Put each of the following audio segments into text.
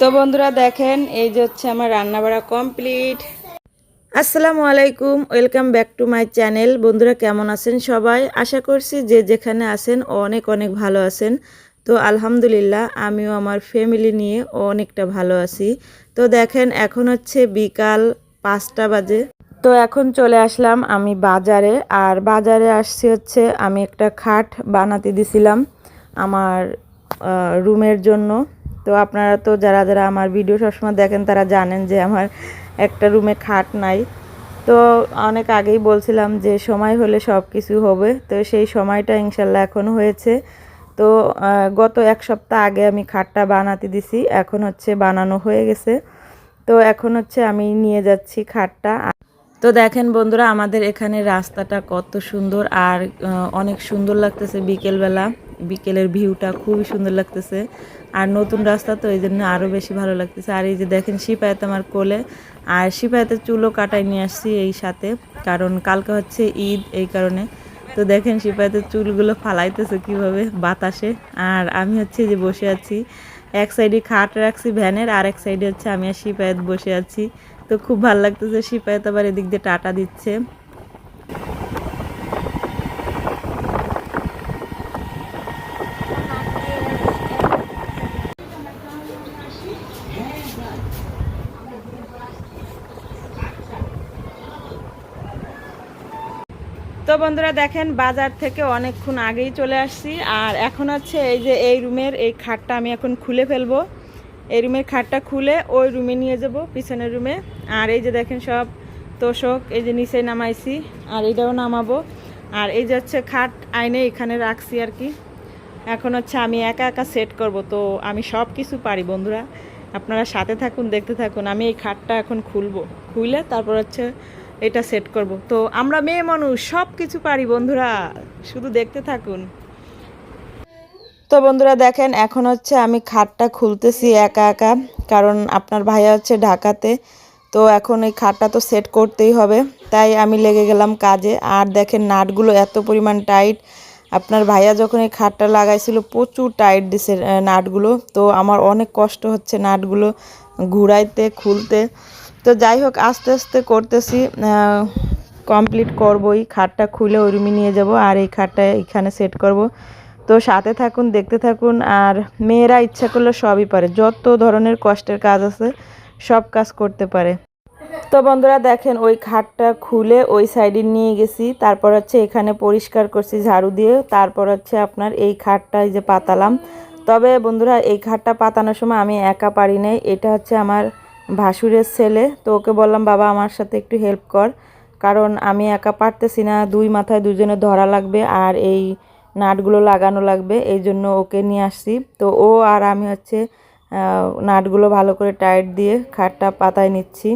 তো বন্ধুরা দেখেন এই যে হচ্ছে আমার রান্না বাড়া কমপ্লিট। আসসালামু আলাইকুম, welcome back to my channel. বন্ধুরা কেমন আছেন সবাই? আশা করছি যে যেখানে আছেন অনেক অনেক ভালো আছেন। তো আলহামদুলিল্লাহ আমিও আমার ফ্যামিলি নিয়ে অনেকটা ভালো আছি। তো দেখেন এখন হচ্ছে বিকাল 5টা বাজে। তো এখন চলে আসলাম আমি বাজারে। আর বাজারে আসছি হচ্ছে আমি একটা খাট বানাতে দিছিলাম আমার রুমের জন্য। তো আপনারা তো যারা যারা আমার ভিডিও সবসময় দেখেন তারা জানেন যে আমার একটা রুমে খাট নাই। তো অনেক আগেই বলছিলাম যে সময় হলে সব কিছু হবে, তো সেই সময়টা ইনশাল্লাহ এখন হয়েছে। তো গত এক সপ্তাহ আগে আমি খাটটা বানাতে দিছি, এখন হচ্ছে বানানো হয়ে গেছে। তো এখন হচ্ছে আমি নিয়ে যাচ্ছি খাটটা। তো দেখেন বন্ধুরা আমাদের এখানে রাস্তাটা কত সুন্দর আর অনেক সুন্দর লাগতেছে বিকেলবেলা। বিকেলের ভিউটা খুবই সুন্দর লাগতেছে। আর নতুন রাস্তা তো এই জন্য আরও বেশি ভালো লাগতেছে। আর এই যে দেখেন সিপায়াত আমার কোলে, আর সিপায়াতের চুলও কাটাই নিয়ে আসছি এই সাথে, কারণ কালকে হচ্ছে ঈদ, এই কারণে। তো দেখেন সিপায়াতের চুলগুলো ফালাইতেছে কিভাবে বাতাসে। আর আমি হচ্ছে যে বসে আছি, এক সাইডে খাট রাখছি ভ্যানের, আর এক সাইডে হচ্ছে আমি আর সিপায়াত বসে আছি। তো খুব ভালো লাগতেছে, সিপায়াত আবার এদিক দিয়ে টাটা দিচ্ছে। তো বন্ধুরা দেখেন বাজার থেকে অনেকক্ষণ আগেই চলে আসছি। আর এখন হচ্ছে এই যে এই রুমের এই খাটটা আমি এখন খুলে ফেলবো। এই রুমের খাটটা খুলে ওই রুমে নিয়ে যাব, পিছনের রুমে। আর এই যে দেখেন সব তোষক এই যে নিচে নামাইছি, আর এইটাও নামাবো। আর এই যে হচ্ছে খাট আইনে এখানে রাখছি আর কি। এখন হচ্ছে আমি একা একা সেট করব। তো আমি সব কিছু পারি বন্ধুরা, আপনারা সাথে থাকুন, দেখতে থাকুন। আমি এই খাটটা এখন খুলবো, খুলে তারপর হচ্ছে এটা সেট করব। তো আমরা মেয়ে মানুষ সব কিছু পারি বন্ধুরা, শুধু দেখতে থাকুন। তো বন্ধুরা দেখেন এখন হচ্ছে আমি খাটটা খুলতেছি একা একা, কারণ আপনার ভাইয়া হচ্ছে ঢাকাতে। তো এখন এই খাটটা তো সেট করতেই হবে, তাই আমি লেগে গেলাম কাজে। আর দেখেন নাটগুলো এত পরিমাণ টাইট। আপনার ভাইয়া যখন এই খাটটা লাগাইছিল প্রচুর টাইট দিছে নাটগুলো। তো আমার অনেক কষ্ট হচ্ছে নাটগুলো ঘুরাইতে খুলতে। তো যাই হোক আস্তে আস্তে করতেছি, কমপ্লিট করবই। খাটটা খুলে ওই রুমে নিয়ে যাব আর এই খাটটা এখানে সেট করব। তো সাথে থাকুন, দেখতে থাকুন। আর মেয়েরা ইচ্ছা করলে সবই পারে, যত ধরনের কষ্টের কাজ আছে সব কাজ করতে পারে। তো বন্ধুরা দেখেন ওই খাটটা খুলে ওই সাইডে নিয়ে গেছি, তারপর হচ্ছে এখানে পরিষ্কার করছি ঝাড়ু দিয়ে। তারপর হচ্ছে আপনার এই খাটটা এই যে পাতালাম। তবে বন্ধুরা এই খাটটা পাতানোর সময় আমি একা পারি নাই, এটা হচ্ছে আমার ভাসুরের ছেলে। তো ওকে বললাম বাবা আমার সাথে একটু হেল্প কর, কারণ আমি একা পারতেছি না, দুই মাথায় দুজনে ধরা লাগবে আর এই নাটগুলো লাগানো লাগবে, এই জন্য ওকে নিয়ে আসছি। তো ও আর আমি হচ্ছে নাটগুলো ভালো করে টাইট দিয়ে খাটটা পাতায় নিচ্ছি।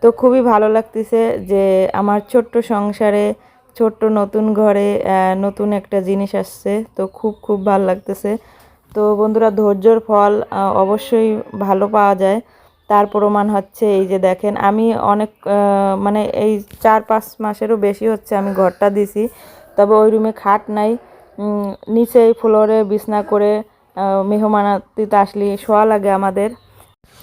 তো খুবই ভালো লাগতেছে যে আমার ছোট্ট সংসারে, ছোট্ট নতুন ঘরে নতুন একটা জিনিস আসছে। তো খুব খুব ভালো লাগতেছে। তো বন্ধুরা ধৈর্যর ফল অবশ্যই ভালো পাওয়া যায়। তার প্রমাণ হচ্ছে এই যে দেখেন আমি অনেক মানে এই 4-5 মাসেরও বেশি হচ্ছে আমি ঘরটা দিছি, তবে ওই রুমে খাট নাই। নিচেই ফ্লোরে বিছনা করে মেহমান আতিথি আসলে শোয়া লাগে আমাদের।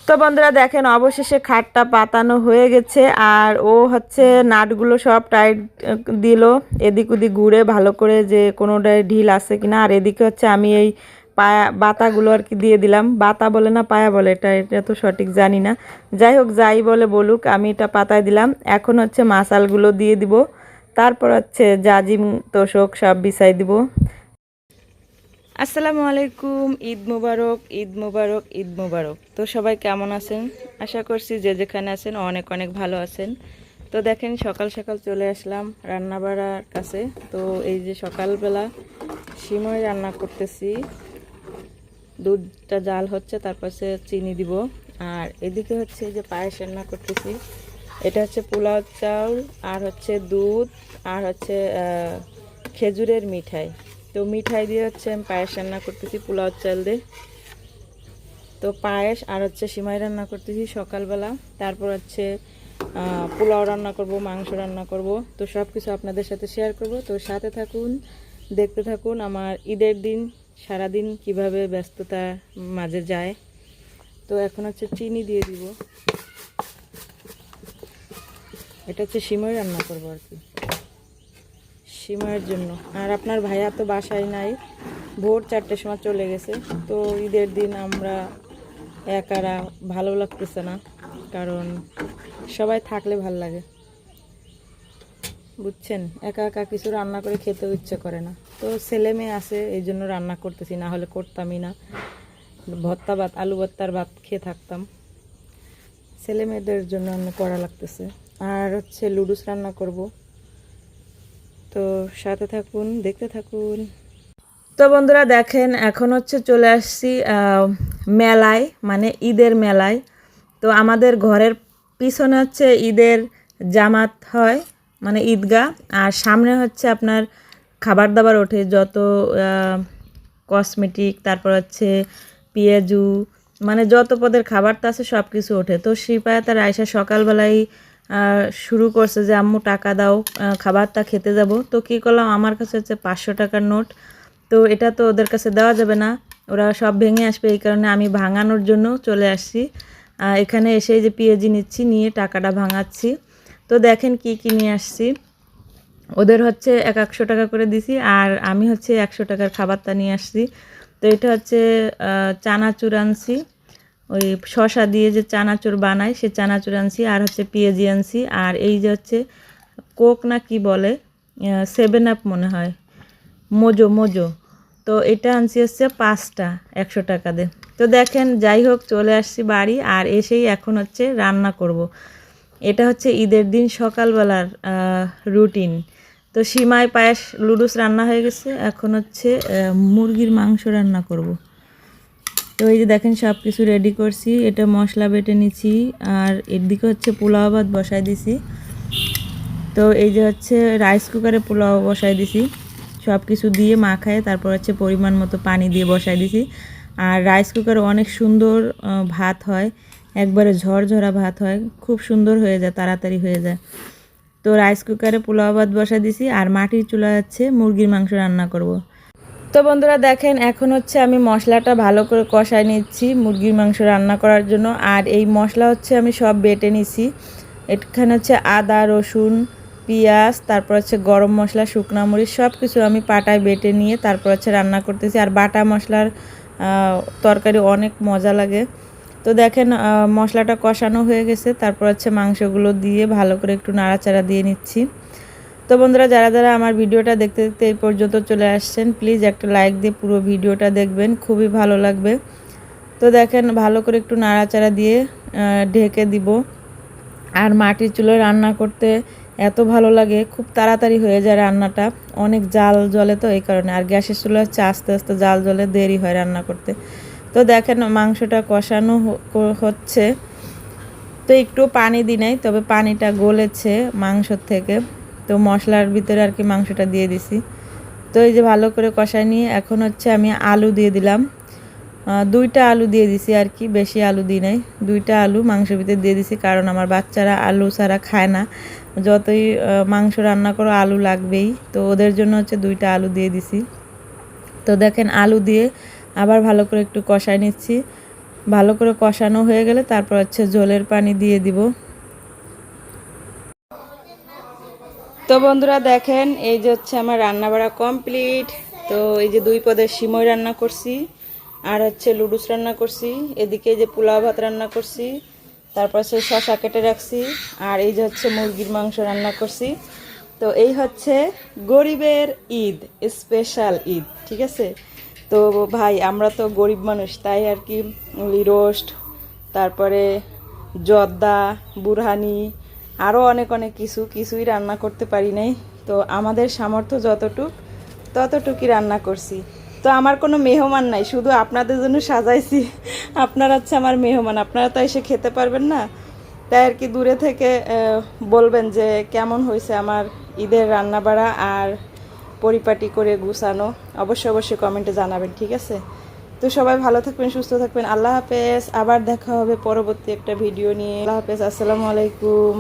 তো বন্ধুরা দেখেন অবশেষে খাটটা পাতানো হয়ে গেছে। আর ও হচ্ছে নাটগুলো সব টাইট দিল, এদিক ওদিক ঘুরে ভালো করে যে কোনোটায় ঢিল আছে কিনা। আর এদিকে হচ্ছে আমি এই পায়া বাতাগুলো আর কি দিয়ে দিলাম, বাতা বলে না পায়া বলে, এটা তো সঠিক জানি না। যাই হোক যাই বলে বলুক, আমি এটা পাতায় দিলাম। এখন হচ্ছে মাসালগুলো দিয়ে দিব, তারপর হচ্ছে জাজিম তোষক সব বিছাই দিব। আসসালামু আলাইকুম, ঈদ মুবারক, ঈদ মুবারক, ঈদ মুবারক। তো সবাই কেমন আছেন? আশা করছি যে যেখানে আছেন অনেক অনেক ভালো আছেন। তো দেখেন সকাল সকাল চলে আসলাম রান্না বাড়ার কাছে। তো এই যে সকালবেলা সিমই রান্না করতেছি, দুধটা জাল হচ্ছে, তারপর চিনি দিব। আর এদিকে হচ্ছে যে পায়েস রান্না করতেছি, এটা হচ্ছে পোলাও চাউল আর হচ্ছে দুধ আর হচ্ছে খেজুরের মিঠাই। তো মিঠাই দিয়ে হচ্ছে আমি পায়েস রান্না করতেছি পোলাও চাল দিয়ে। তো পায়েস আর হচ্ছে সিমাই রান্না করতেছি সকালবেলা। তারপর হচ্ছে পোলাও রান্না করব, মাংস রান্না করব। তো সব কিছু আপনাদের সাথে শেয়ার করব। তো সাথে থাকুন, দেখতে থাকুন আমার ঈদের দিন সারাদিন কিভাবে ব্যস্ততার মাঝে যায়। তো এখন হচ্ছে চিনি দিয়ে দিব। এটা হচ্ছে সিমই রান্না করবো আর কি, সিমইয়ের জন্য। আর আপনার ভাইয়া তো বাসায় নাই, ভোর 4টের সময় চলে গেছে। তো ঈদের দিন আমরা একারা ভালো লাগতেছে না, কারণ সবাই থাকলে ভাল লাগে, বুঝছেন। একা একা কিছু রান্না করে খেতেও ইচ্ছে করে না। তো ছেলে মেয়ে আছে, এই জন্য রান্না করতেছি, না হলে করতামই না। ভর্তা ভাত, আলু ভর্তার ভাত খেয়ে থাকতাম। ছেলে মেয়েদের জন্য রান্না করা লাগতেছে। আর হচ্ছে লুডুস রান্না করব, তো সাথে থাকুন, দেখতে থাকুন। তো বন্ধুরা দেখেন, এখন হচ্ছে চলে আসছি মেলায়, মানে ঈদের মেলায়। তো আমাদের ঘরের পিছনে হচ্ছে ঈদের জামাত হয়, মানে ঈদগাহ, আর সামনে হচ্ছে আপনার খাবার দাবার ওঠে, যত কসমেটিক, তারপর হচ্ছে পেঁয়াজু, মানে যত পদের খাবার তা আছে সব কিছু ওঠে। তো শিপায়া তার আয়সা সকালবেলায় শুরু করছে যে আম্মু টাকা দাও, খাবারটা খেতে যাব। তো কী করলাম, আমার কাছে হচ্ছে 500 টাকার নোট। তো এটা তো ওদের কাছে দেওয়া যাবে না, ওরা সব ভেঙে আসবে, এই কারণে আমি ভাঙানোর জন্য চলে আসছি। এখানে এসে যে পেঁয়াজি নিচ্ছি, নিয়ে টাকাটা ভাঙাচ্ছি। তো দেখেন কি কি নিয়ে আসছি। ওদের হচ্ছে 100 টাকা করে দিছি, আর আমি হচ্ছে 100 টাকার খাবারটা নিয়ে আসছি। তো এটা হচ্ছে চানাচুর আনছি, ওই শসা দিয়ে যে চানাচুর বানায় সে চানাচুর আনছি, আর হচ্ছে পেঁয়াজি আনছি। আর এই যে হচ্ছে কোক না কি বলে, 7 আপ মনে হয়, মোজো মোজো। তো এটা আনছি হচ্ছে 5টা 100 টাকা দিয়ে। তো দেখেন, যাই হোক চলে আসছি বাড়ি, আর এসেই এখন হচ্ছে রান্না করব। এটা হচ্ছে ঈদের দিন সকালবেলার রুটিন। তো সিমাই পায়েস লুডুস রান্না হয়ে গেছে, এখন হচ্ছে মুরগির মাংস রান্না করব। তো এই যে দেখেন সব কিছু রেডি করছি, এটা মশলা বেটে নিছি, আর এর দিকে হচ্ছে পোলাও ভাত বসাই দিছি। তো এই যে হচ্ছে রাইস কুকারে পোলাও বসাই দিছি, সব কিছু দিয়ে মাখায়, তারপর হচ্ছে পরিমাণ মতো পানি দিয়ে বসাই দিছি। আর রাইস কুকারে অনেক সুন্দর ভাত হয়, একবারে ঝরঝরা ভাত হয়, খুব সুন্দর হয়ে যায়, তাড়াতাড়ি হয়ে যায়। তো রাইস কুকারে পোলাও ভাত বসাই দিছি, আর মাটির চুলা হচ্ছে মুরগির মাংস রান্না করব। তো বন্ধুরা দেখেন, এখন হচ্ছে আমি মশলাটা ভালো করে কষাই নিচ্ছি মুরগির মাংস রান্না করার জন্য। আর এই মশলা হচ্ছে আমি সব বেটে নিছি, এখানে হচ্ছে আদা, রসুন, পেঁয়াজ, তারপর হচ্ছে গরম মশলা, শুকনা মরিচ, সব কিছু আমি পাটায় বেটে নিয়ে তারপর হচ্ছে রান্না করতেছি। আর বাটা মশলার তরকারি অনেক মজা লাগে। তো দেখেন মশলাটা কষানো হয়ে গেছে, তারপর হচ্ছে মাংসগুলো দিয়ে ভালো করে একটু নাড়াচাড়া দিয়ে নিচ্ছি। তো বন্ধুরা, যারা যারা আমার ভিডিওটা দেখতে দেখতে এই পর্যন্ত চলে আসছেন, প্লিজ একটা লাইক দিয়ে পুরো ভিডিওটা দেখবেন, খুবই ভালো লাগবে। তো দেখেন ভালো করে একটু নাড়াচাড়া দিয়ে ঢেকে দিব। আর মাটির চুলোয় রান্না করতে এত ভালো লাগে, খুব তাড়াতাড়ি হয়ে যায় রান্নাটা, অনেক জাল জ্বলে তো এই কারণে। আর গ্যাসের চুলো হচ্ছে আস্তে আস্তে জাল জ্বলে, দেরি হয় রান্না করতে। তো দেখেন মাংসটা কষানো হচ্ছে, তো একটু পানি দিই নাই, তবে পানিটা গলেছে মাংসর থেকে। তো মশলার ভিতরে আর কি মাংসটা দিয়ে দিছি। তো এই যে ভালো করে কষাই নিয়ে এখন হচ্ছে আমি আলু দিয়ে দিলাম, 2টা আলু দিয়ে দিছি আর কি, বেশি আলু দিই নাই, 2টা আলু মাংসের ভিতরে দিয়ে দিছি, কারণ আমার বাচ্চারা আলু ছাড়া খায় না, যতই মাংস রান্না করো আলু লাগবেই। তো ওদের জন্য হচ্ছে 2টা আলু দিয়ে দিছি। তো দেখেন আলু দিয়ে আবার ভালো করে একটু কষাই নিচ্ছি, ভালো করে কষানো হয়ে গেলে তারপর হচ্ছে ঝোলের পানি দিয়ে দিব। তো বন্ধুরা দেখেন, এই যে হচ্ছে আমার রান্না বাড়া কমপ্লিট। তো এই যে 2 পদের সিমই রান্না করছি, আর হচ্ছে লুডুস রান্না করছি, এদিকে এই যে পোলাও ভাত রান্না করছি, তারপর হচ্ছে শসা কেটে রাখছি, আর এই যে হচ্ছে মুরগির মাংস রান্না করছি। তো এই হচ্ছে গরিবের ঈদ, স্পেশাল ঈদ, ঠিক আছে। তো ভাই আমরা তো গরিব মানুষ, তাই আর কি রোস্ট, তারপরে জর্দা, বুরহানি, আরও অনেক অনেক কিছুই রান্না করতে পারি নাই। তো আমাদের সামর্থ্য ততটুকুই রান্না করছি। তো আমার কোনো মেহমান নাই, শুধু আপনাদের জন্য সাজাইছি। আপনারা হচ্ছে আমার মেহমান, আপনারা তো এসে খেতে পারবেন না, তাই আর কি দূরে থেকে বলবেন যে কেমন হয়েছে আমার ঈদের রান্না বাড়া আর পরিপাটি করে গুছানো, অবশ্যই কমেন্টে জানাবেন, ঠিক আছে। তো সবাই ভালো থাকবেন, সুস্থ থাকবেন, আল্লাহ হাফেজ। আবার দেখা হবে পরবর্তী একটা ভিডিও নিয়ে। আল্লাহ হাফেজ, আসসালামু আলাইকুম।